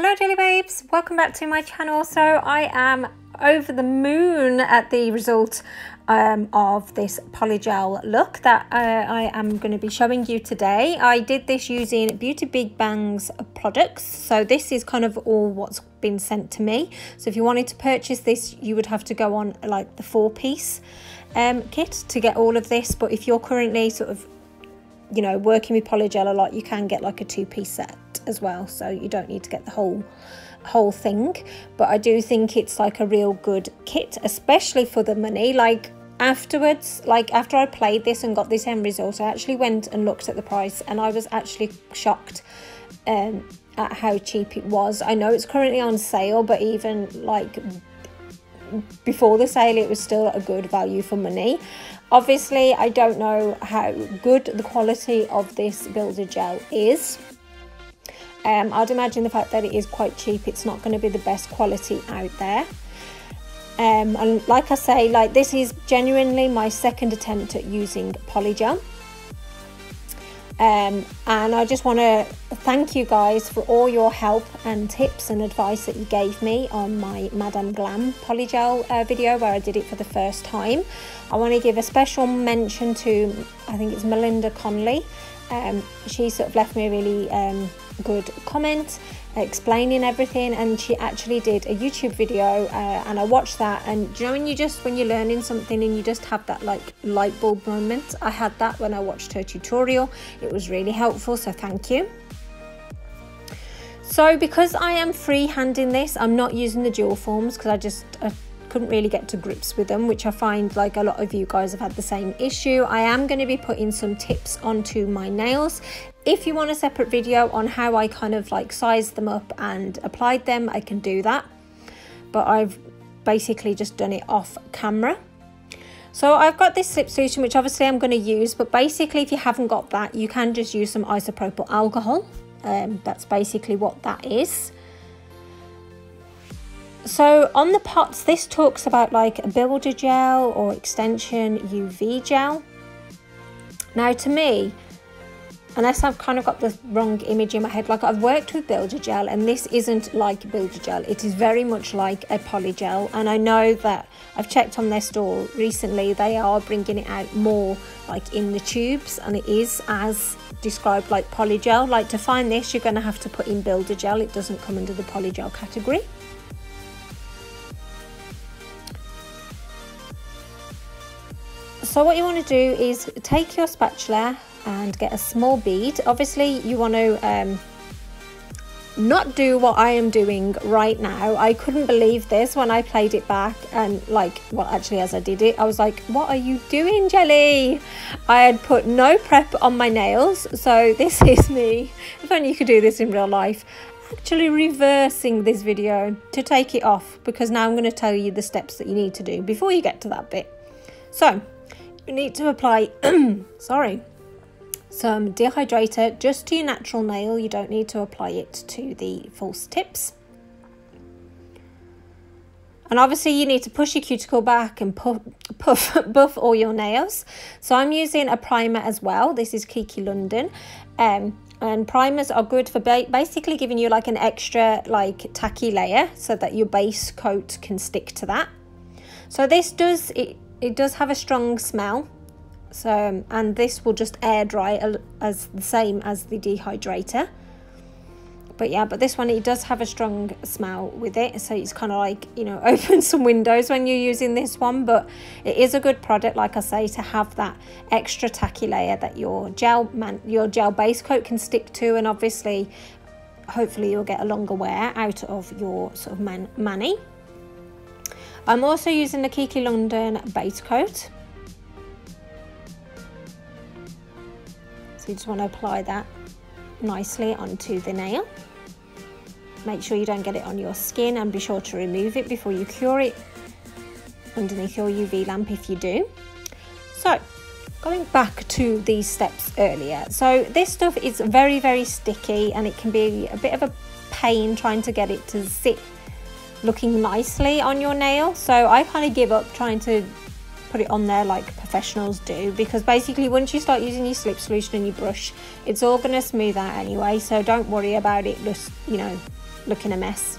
Hello Jelly Babes, welcome back to my channel. So I am over the moon at the result of this polygel look that I am going to be showing you today. I did this using Beautybigbang's products, so this is kind of all what's been sent to me. So if you wanted to purchase this, you would have to go on like the 4-piece kit to get all of this, but if you're currently sort of, you know, working with polygel a lot, you can get like a 2-piece set as well, so you don't need to get the whole thing. But I do think it's like a real good kit, especially for the money. Like afterwards, like after I played this and got this end result, I actually went and looked at the price and I was actually shocked at how cheap it was. I know it's currently on sale, but even like before the sale it was still a good value for money. Obviously I don't know how good the quality of this builder gel is. I'd imagine the fact that it is quite cheap, it's not going to be the best quality out there. And like I say, like this is genuinely my second attempt at using polygel. And I just want to thank you guys for all your help and tips and advice that you gave me on my Madame Glam polygel video where I did it for the first time. I want to give a special mention to, I think it's Melinda Conley. She sort of left me a really good comment explaining everything, and she actually did a YouTube video and I watched that, and you know when you're learning something and you just have that like light bulb moment, I had that when I watched her tutorial. It was really helpful, so thank you. So because I am free-handing this, I'm not using the dual forms because I couldn't really get to grips with them, which I find like a lot of you guys have had the same issue. I am going to be putting some tips onto my nails. If you want a separate video on how I kind of like sized them up and applied them, I can do that, but I've basically just done it off camera. So I've got this slip solution which obviously I'm going to use, but basically if you haven't got that, you can just use some isopropyl alcohol. That's basically what that is. So on the pots, this talks about like a builder gel or extension UV gel. Now to me, unless I've kind of got the wrong image in my head, like I've worked with builder gel and this isn't like builder gel. It is very much like a polygel, and I know that I've checked on their store recently, they are bringing it out more like in the tubes, and it is as described like polygel. Like to find this, you're going to have to put in builder gel. It doesn't come under the polygel category. So what you want to do is take your spatula and get a small bead. Obviously you want to not do what I am doing right now. I couldn't believe this when I played it back, and like, well actually as I did it I was like, what are you doing, Jelly? I had put no prep on my nails, so this is me, if only you could do this in real life, actually reversing this video to take it off, because now I'm going to tell you the steps that you need to do before you get to that bit. So you need to apply some dehydrator just to your natural nail. You don't need to apply it to the false tips. And obviously you need to push your cuticle back and buff all your nails. So I'm using a primer as well. This is Kiki London. And primers are good for basically giving you like an extra like tacky layer so that your base coat can stick to that. So this does, it does have a strong smell. So, and this will just air dry as the same as the dehydrator. But yeah, but this one, it does have a strong smell with it. So it's kind of like, you know, open some windows when you're using this one. But it is a good product, like I say, to have that extra tacky layer that your gel base coat can stick to. And obviously, hopefully you'll get a longer wear out of your sort of mani. I'm also using the Kiki London base coat. So you just want to apply that nicely onto the nail. Make sure you don't get it on your skin, and be sure to remove it before you cure it underneath your UV lamp if you do. So going back to these steps earlier, so this stuff is very, very sticky, and it can be a bit of a pain trying to get it to sit looking nicely on your nail. So I kind of give up trying to put it on there like professionals do, because basically once you start using your slip solution and your brush, it's all going to smooth out anyway, so don't worry about it just, you know, looking a mess.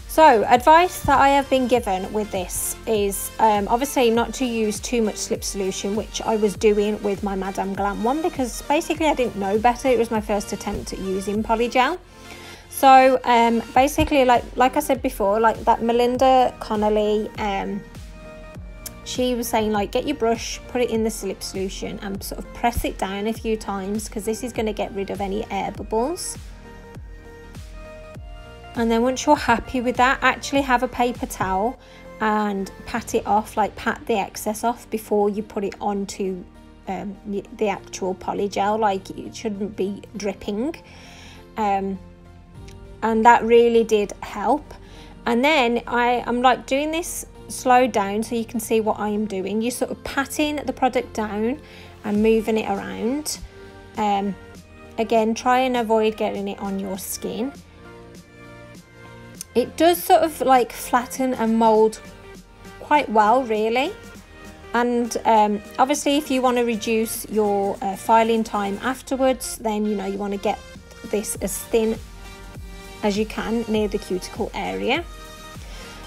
So advice that I have been given with this is obviously not to use too much slip solution, which I was doing with my Madame Glam one, because basically I didn't know better. It was my first attempt at using polygel. So basically, like I said before, like that Melinda Connelly, she was saying, like, get your brush, put it in the slip solution and sort of press it down a few times, because this is going to get rid of any air bubbles. And then once you're happy with that, actually have a paper towel and pat it off, like pat the excess off before you put it onto the actual polygel. Like, it shouldn't be dripping. And that really did help. And then I'm like doing this slow down so you can see what I am doing. You're sort of patting the product down and moving it around. Again, try and avoid getting it on your skin. It does sort of like flatten and mold quite well, really. And obviously if you want to reduce your filing time afterwards, then you know you want to get this as thin as you can near the cuticle area.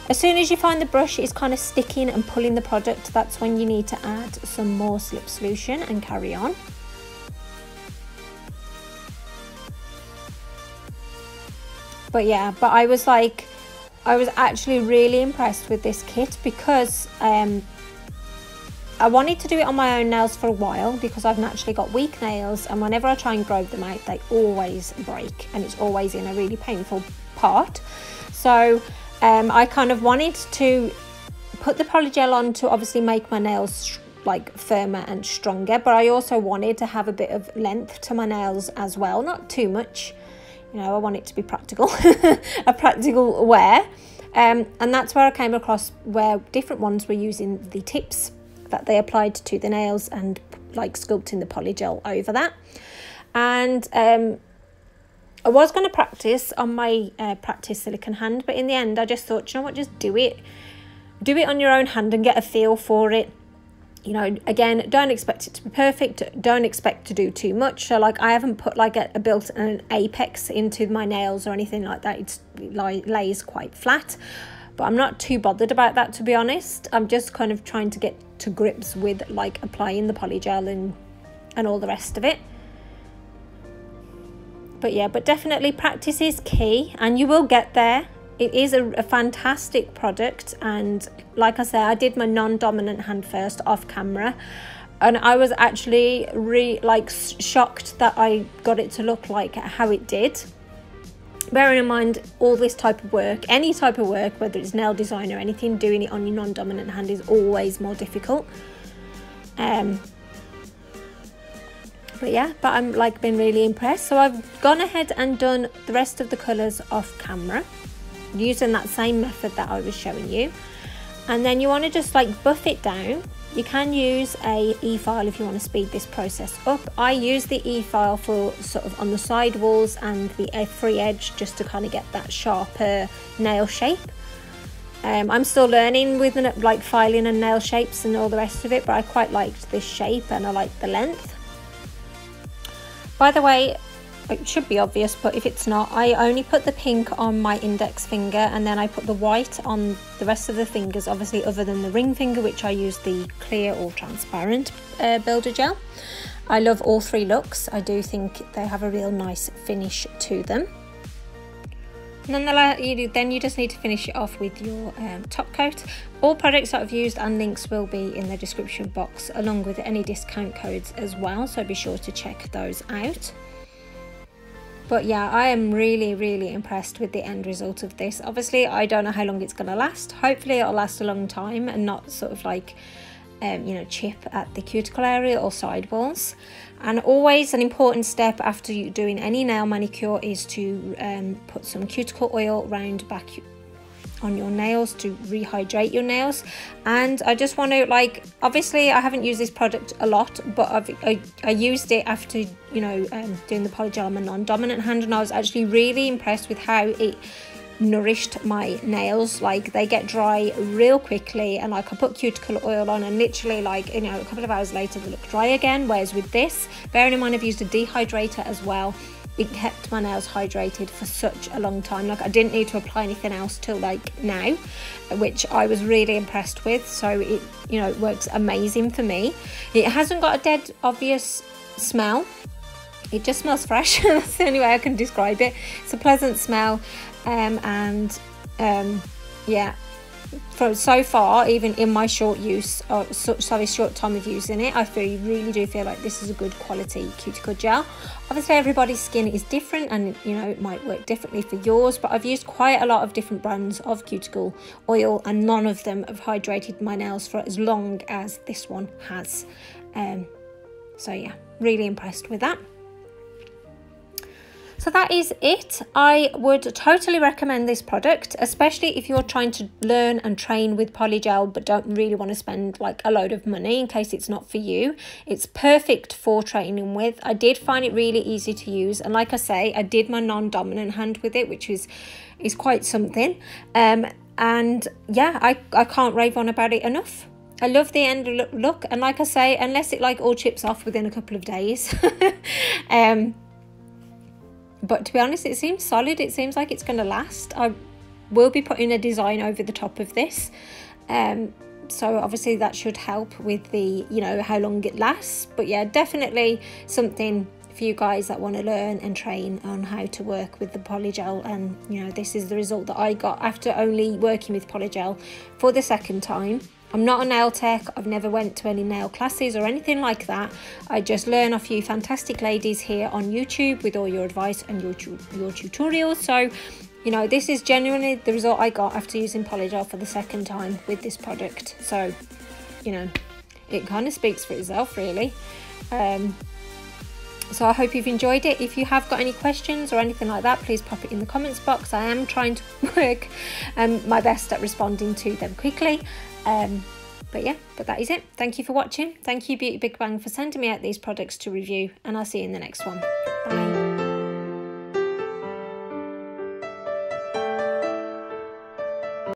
As soon as you find the brush is kind of sticking and pulling the product, that's when you need to add some more slip solution and carry on. But yeah, but I was actually really impressed with this kit, because I wanted to do it on my own nails for a while, because I've naturally got weak nails, and whenever I try and grow them out, they always break, and it's always in a really painful part. So I kind of wanted to put the polygel on to obviously make my nails like firmer and stronger, but I also wanted to have a bit of length to my nails as well, not too much. You know, I want it to be practical, a practical wear. And that's where I came across where different ones were using the tips that they applied to the nails and like sculpting the polygel over that. And I was going to practice on my practice silicone hand, but in the end I just thought, you know what, just do it on your own hand and get a feel for it. You know, again, don't expect it to be perfect, don't expect to do too much. So like I haven't put like built an apex into my nails or anything like that. It lays quite flat, but I'm not too bothered about that, to be honest. I'm just kind of trying to get to grips with like applying the polygel and all the rest of it. But yeah, but definitely practice is key, and you will get there. It is a fantastic product, and like I said, I did my non-dominant hand first off camera, and I was actually shocked that I got it to look like how it did. Bearing in mind, all this type of work, any type of work, whether it's nail design or anything, doing it on your non-dominant hand is always more difficult. But yeah, but I'm like been really impressed. So I've gone ahead and done the rest of the colours off camera, using that same method that I was showing you. And then you want to just like buff it down. You can use a e-file if you want to speed this process up. I use the e-file for sort of on the side walls and the free edge, just to kind of get that sharper nail shape. I'm still learning with like filing and nail shapes and all the rest of it, but I quite liked this shape and I like the length. By the way, it should be obvious, but if it's not, I only put the pink on my index finger, and then I put the white on the rest of the fingers, obviously other than the ring finger, which I use the clear or transparent builder gel. I love all three looks. I do think they have a real nice finish to them. And then you just need to finish it off with your top coat. All products that I've used and links will be in the description box, along with any discount codes as well, so be sure to check those out. But yeah, I am really, really impressed with the end result of this. Obviously, I don't know how long it's going to last. Hopefully it'll last a long time and not sort of like, you know, chip at the cuticle area or side walls. And always an important step after you doing any nail manicure is to put some cuticle oil round back on your nails to rehydrate your nails. And I just want to, like, obviously I haven't used this product a lot, but I used it after, you know, doing the polygel on my non-dominant hand, and I was actually really impressed with how it nourished my nails. Like, they get dry real quickly, and like I put cuticle oil on and literally, like, you know, a couple of hours later they look dry again. Whereas with this, bearing in mind I've used a dehydrator as well, it kept my nails hydrated for such a long time. Like I didn't need to apply anything else till like now, which I was really impressed with. So it, you know, it works amazing for me. It hasn't got a dead obvious smell. It just smells fresh. That's the only way I can describe it. It's a pleasant smell, yeah, from so far, even in my short use, or short time of using it, I really do feel like this is a good quality cuticle gel. Obviously everybody's skin is different, and you know, it might work differently for yours, but I've used quite a lot of different brands of cuticle oil, and none of them have hydrated my nails for as long as this one has. So yeah, really impressed with that. So that is it. I would totally recommend this product, especially if you're trying to learn and train with polygel but don't really want to spend like a load of money in case it's not for you. It's perfect for training with. I did find it really easy to use, and like I say, I did my non-dominant hand with it, which is quite something. And yeah, I can't rave on about it enough. I love the end look, and like I say, unless it like all chips off within a couple of days. But to be honest, it seems solid. It seems like it's going to last. I will be putting a design over the top of this. So obviously that should help with the, you know, how long it lasts. But yeah, definitely something for you guys that want to learn and train on how to work with the polygel. And, you know, this is the result that I got after only working with polygel for the second time. I'm not a nail tech. I've never went to any nail classes or anything like that. I just learn off you fantastic ladies here on YouTube with all your advice and your tutorials. So, you know, this is genuinely the result I got after using polygel for the second time with this product. So, you know, it kind of speaks for itself, really. So I hope you've enjoyed it. If you have got any questions or anything like that, please pop it in the comments box. I am trying to work my best at responding to them quickly. But yeah, but that is it. Thank you for watching. Thank you, Beauty Big Bang, for sending me out these products to review, and I'll see you in the next one. Bye.